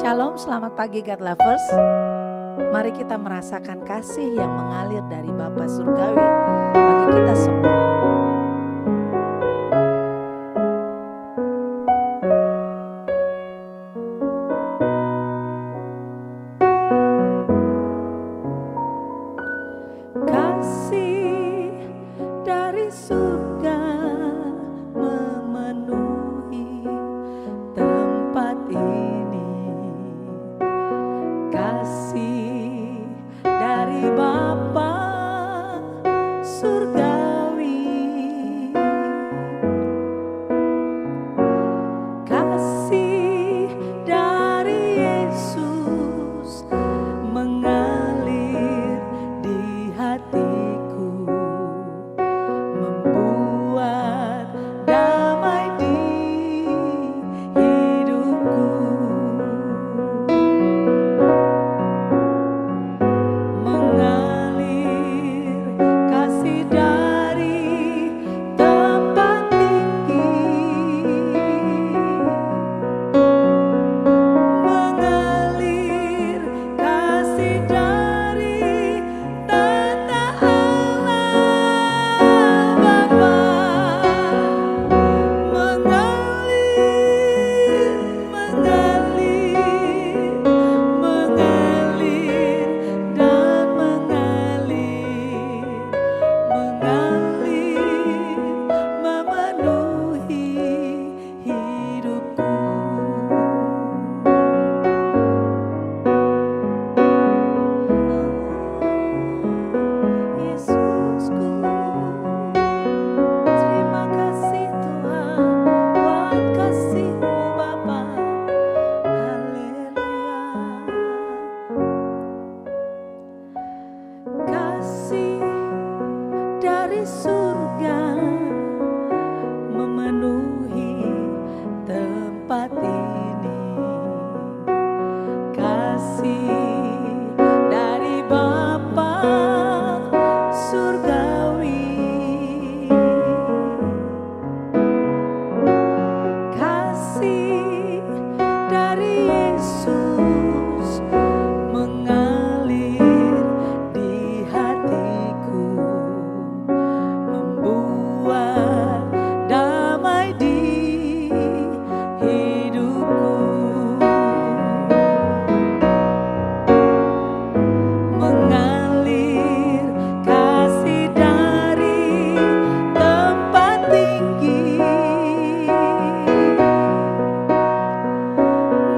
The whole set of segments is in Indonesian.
Shalom, selamat pagi God Lovers. Mari kita merasakan kasih yang mengalir dari Bapa Surgawi bagi kita semua. Kasih dari surga memenuhi tempat ini. Kasih dari Bapa Surgawi, kasih dari Yesus mengalir di hatiku, membuat damai di hidupku. Mengalir kasih dari tempat tinggi, mengalir kasih dari tata Allah Bapa, mengalir, mengalir, mengalir dan mengalir, mengalir memenuhi hidupku. Yesusku, terima kasih Tuhan buat kasih-Mu Bapa. Haleluya. Kasih dari surga memenuhi tempat ini. Kasih dari Bapa Surgawi, kasih dari Yesus mengalir di hatiku, membuat damai di hidupku. Mengalir kasih dari tempat tinggi,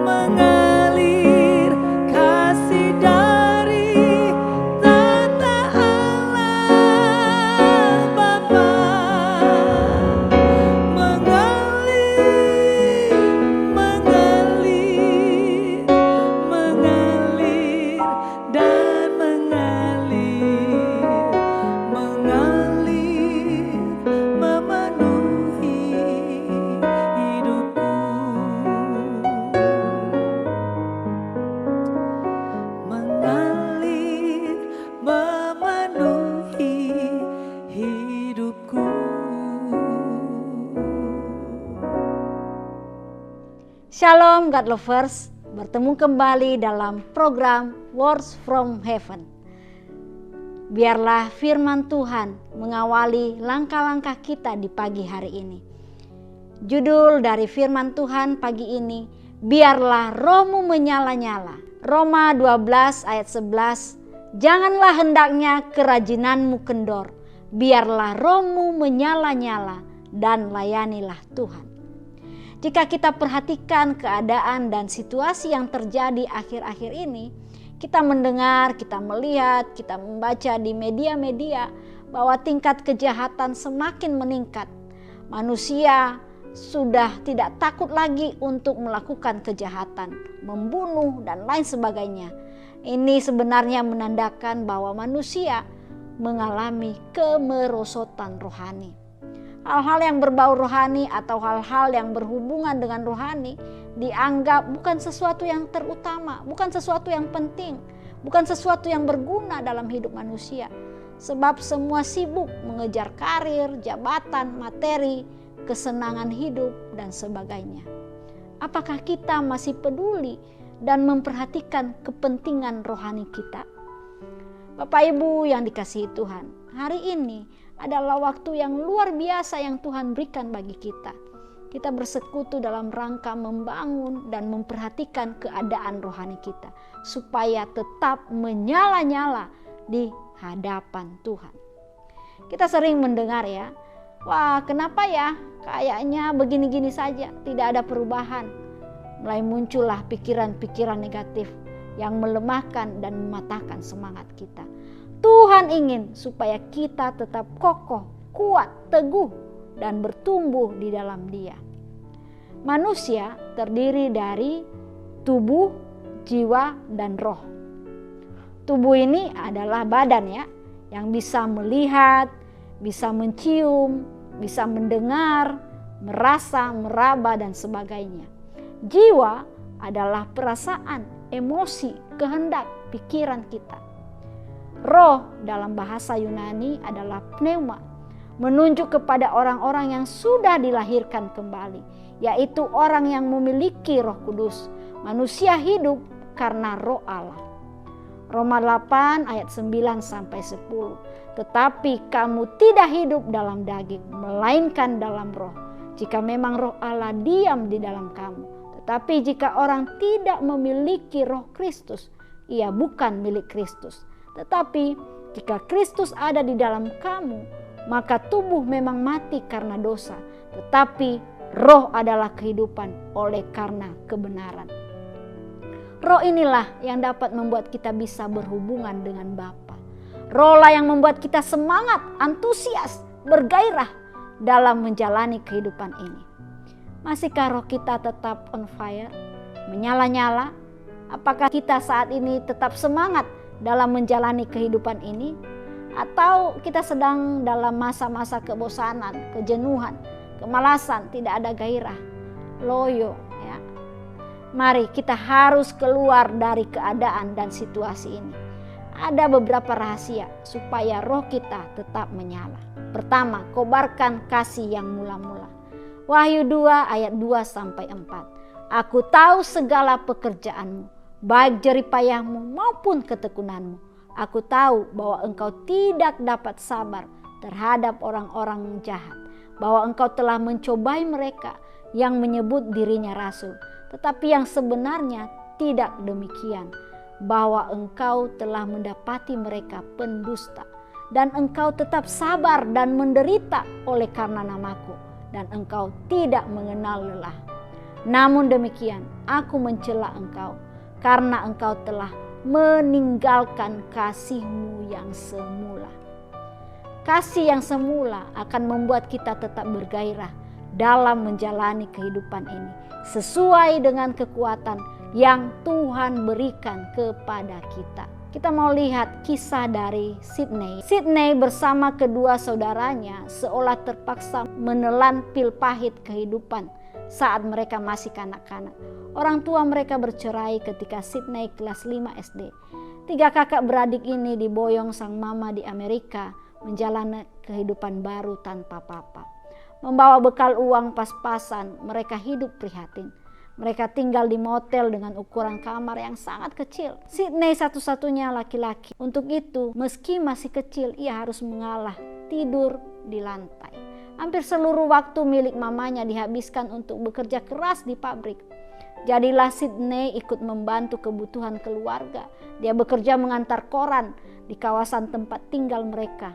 mengalir kasih dari tata Allah Bapa, mengalir, mengalir, mengalir dan mengalir, mengalir memenuhi hidupku. Mengalir memenuhi hidupku. Shalom God Lovers, bertemu kembali dalam program Words from Heaven. Biarlah firman Tuhan mengawali langkah-langkah kita di pagi hari ini. Judul dari firman Tuhan pagi ini, biarlah rohmu menyala-nyala. Roma 12 ayat 11, janganlah hendaknya kerajinanmu kendor, biarlah rohmu menyala-nyala dan layanilah Tuhan. Jika kita perhatikan keadaan dan situasi yang terjadi akhir-akhir ini, kita mendengar, kita melihat, kita membaca di media-media bahwa tingkat kejahatan semakin meningkat. Manusia sudah tidak takut lagi untuk melakukan kejahatan, membunuh dan lain sebagainya. Ini sebenarnya menandakan bahwa manusia mengalami kemerosotan rohani. Hal-hal yang berbau rohani atau hal-hal yang berhubungan dengan rohani dianggap bukan sesuatu yang terutama, bukan sesuatu yang penting, bukan sesuatu yang berguna dalam hidup manusia. Sebab semua sibuk mengejar karir, jabatan, materi, kesenangan hidup, dan sebagainya. Apakah kita masih peduli dan memperhatikan kepentingan rohani kita. Bapak Ibu yang dikasihi Tuhan, hari ini adalah waktu yang luar biasa yang Tuhan berikan bagi kita. Kita bersekutu dalam rangka membangun dan memperhatikan keadaan rohani kita supaya tetap menyala-nyala di hadapan Tuhan. Kita sering mendengar ya, wah kenapa ya kayaknya begini-gini saja, tidak ada perubahan. Mulai muncullah pikiran-pikiran negatif yang melemahkan dan mematahkan semangat kita. Tuhan ingin supaya kita tetap kokoh, kuat, teguh, dan bertumbuh di dalam Dia. Manusia terdiri dari tubuh, jiwa, dan roh. Tubuh ini adalah badan ya, yang bisa melihat, bisa mencium, bisa mendengar, merasa, meraba, dan sebagainya. Jiwa adalah perasaan, emosi, kehendak, pikiran kita. Roh dalam bahasa Yunani adalah pneuma, menunjuk kepada orang-orang yang sudah dilahirkan kembali, yaitu orang yang memiliki Roh Kudus. Manusia hidup karena Roh Allah. Roma 8 ayat 9 sampai 10. Tetapi kamu tidak hidup dalam daging, melainkan dalam roh. Jika memang Roh Allah diam di dalam kamu. Tetapi jika orang tidak memiliki Roh Kristus, ia bukan milik Kristus. Tetapi jika Kristus ada di dalam kamu, maka tubuh memang mati karena dosa, tetapi roh adalah kehidupan oleh karena kebenaran. Roh inilah yang dapat membuat kita bisa berhubungan dengan Bapa. Roh lah yang membuat kita semangat, antusias, bergairah dalam menjalani kehidupan ini. Masihkah roh kita tetap on fire, menyala-nyala? Apakah kita saat ini tetap semangat dalam menjalani kehidupan ini? Atau kita sedang dalam masa-masa kebosanan, kejenuhan, kemalasan, tidak ada gairah, loyo ya. Mari kita harus keluar dari keadaan dan situasi ini. Ada beberapa rahasia supaya roh kita tetap menyala. Pertama, kobarkan kasih yang mula-mula. Wahyu 2 ayat 2 sampai 4. Aku tahu segala pekerjaanmu, baik jeripayahmu maupun ketekunanmu. Aku tahu bahwa engkau tidak dapat sabar terhadap orang-orang jahat, bahwa engkau telah mencobai mereka yang menyebut dirinya rasul, tetapi yang sebenarnya tidak demikian, bahwa engkau telah mendapati mereka pendusta, dan engkau tetap sabar dan menderita oleh karena namaku, dan engkau tidak mengenal lelah. Namun demikian, aku mencela engkau, karena engkau telah meninggalkan kasihmu yang semula. Kasih yang semula akan membuat kita tetap bergairah dalam menjalani kehidupan ini sesuai dengan kekuatan yang Tuhan berikan kepada kita. Kita mau lihat kisah dari Sydney. Sydney bersama kedua saudaranya seolah terpaksa menelan pil pahit kehidupan saat mereka masih kanak-kanak. Orang tua mereka bercerai ketika Sydney kelas 5 SD. 3 kakak beradik ini diboyong sang mama di Amerika menjalani kehidupan baru tanpa papa. Membawa bekal uang pas-pasan, mereka hidup prihatin. Mereka tinggal di motel dengan ukuran kamar yang sangat kecil. Sydney satu-satunya laki-laki. Untuk itu, meski masih kecil, ia harus mengalah tidur di lantai. Hampir seluruh waktu milik mamanya dihabiskan untuk bekerja keras di pabrik. Jadilah Sydney ikut membantu kebutuhan keluarga. Dia bekerja mengantar koran di kawasan tempat tinggal mereka,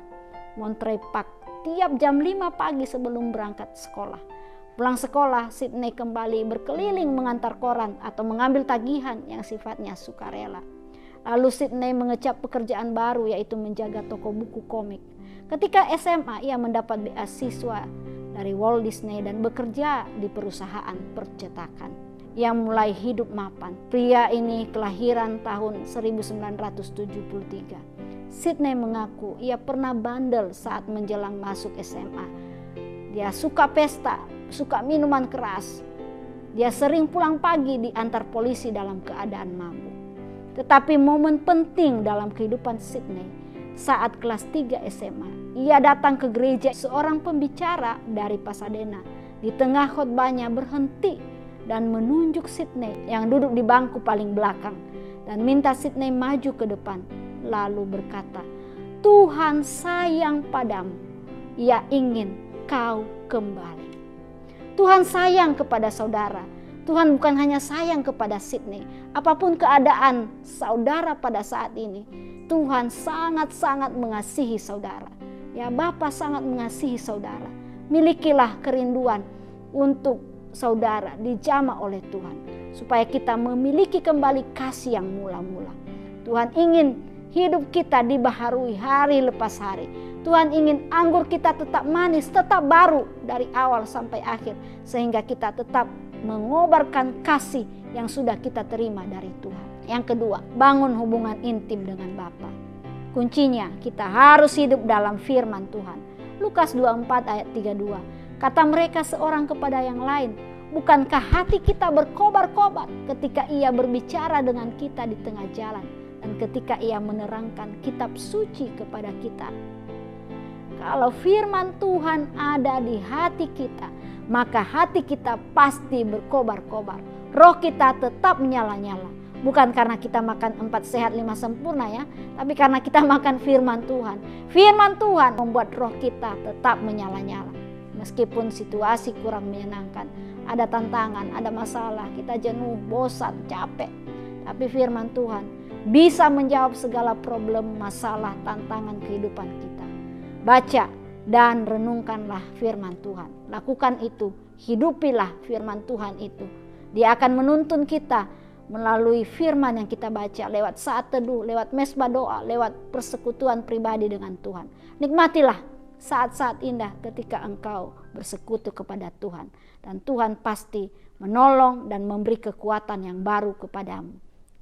Monterey Park, tiap jam 5 pagi sebelum berangkat sekolah. Pulang sekolah, Sydney kembali berkeliling mengantar koran atau mengambil tagihan yang sifatnya sukarela. Lalu Sydney mengecap pekerjaan baru, yaitu menjaga toko buku komik. Ketika SMA, ia mendapat beasiswa dari Walt Disney dan bekerja di perusahaan percetakan. Ia mulai hidup mapan. Pria ini kelahiran tahun 1973. Sydney mengaku ia pernah bandel saat menjelang masuk SMA. Dia suka pesta, suka minuman keras. Dia sering pulang pagi diantar polisi dalam keadaan mabuk. Tetapi momen penting dalam kehidupan Sydney saat kelas 3 SMA, ia datang ke gereja. Seorang pembicara dari Pasadena di tengah khotbahnya berhenti dan menunjuk Sydney yang duduk di bangku paling belakang dan minta Sydney maju ke depan, lalu berkata, Tuhan sayang padamu, Ia ingin kau kembali. Tuhan sayang kepada saudara. Tuhan bukan hanya sayang kepada Sydney. Apapun keadaan saudara pada saat ini, Tuhan sangat-sangat mengasihi saudara. Ya, Bapa sangat mengasihi saudara. Milikilah kerinduan untuk saudara dijamah oleh Tuhan, supaya kita memiliki kembali kasih yang mula-mula. Tuhan ingin hidup kita dibaharui hari lepas hari. Tuhan ingin anggur kita tetap manis, tetap baru dari awal sampai akhir, sehingga kita tetap mengobarkan kasih yang sudah kita terima dari Tuhan. Yang kedua, bangun hubungan intim dengan Bapa. Kuncinya kita harus hidup dalam firman Tuhan. Lukas 24 ayat 32. Kata mereka seorang kepada yang lain, bukankah hati kita berkobar-kobar ketika Ia berbicara dengan kita di tengah jalan dan ketika Ia menerangkan kitab suci kepada kita? Kalau firman Tuhan ada di hati kita, maka hati kita pasti berkobar-kobar. Roh kita tetap menyala-nyala. Bukan karena kita makan 4 sehat 5 sempurna ya, tapi karena kita makan firman Tuhan. Firman Tuhan membuat roh kita tetap menyala-nyala. Meskipun situasi kurang menyenangkan, ada tantangan, ada masalah, kita jenuh, bosan, capek. Tapi firman Tuhan bisa menjawab segala problem, masalah, tantangan kehidupan kita. Baca dan renungkanlah firman Tuhan. Lakukan itu, hidupilah firman Tuhan itu. Dia akan menuntun kita melalui firman yang kita baca, lewat saat teduh, lewat mesbah doa, lewat persekutuan pribadi dengan Tuhan. Nikmatilah saat-saat indah ketika engkau bersekutu kepada Tuhan. Dan Tuhan pasti menolong dan memberi kekuatan yang baru kepadamu.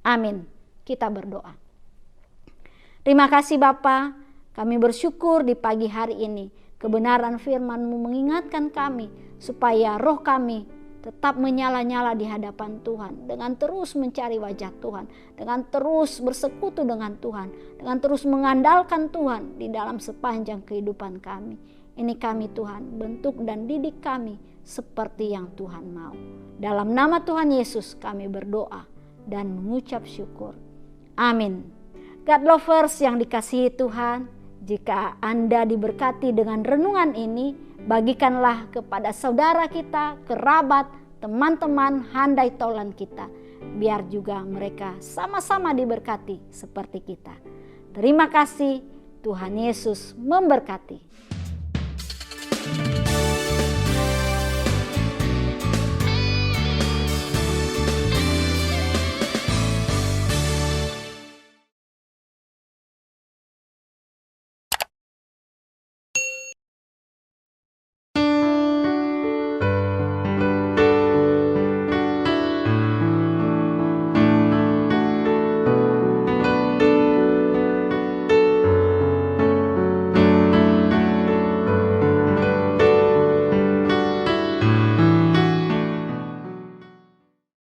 Amin. Kita berdoa. Terima kasih Bapa. Kami bersyukur di pagi hari ini kebenaran firman-Mu mengingatkan kami supaya roh kami tetap menyala-nyala di hadapan Tuhan, dengan terus mencari wajah Tuhan, dengan terus bersekutu dengan Tuhan, dengan terus mengandalkan Tuhan di dalam sepanjang kehidupan kami. Ini kami Tuhan, bentuk dan didik kami seperti yang Tuhan mau. Dalam nama Tuhan Yesus kami berdoa dan mengucap syukur. Amin. God lovers yang dikasihi Tuhan, jika Anda diberkati dengan renungan ini, bagikanlah kepada saudara kita, kerabat, teman-teman, handai taulan kita, biar juga mereka sama-sama diberkati seperti kita. Terima kasih, Tuhan Yesus memberkati.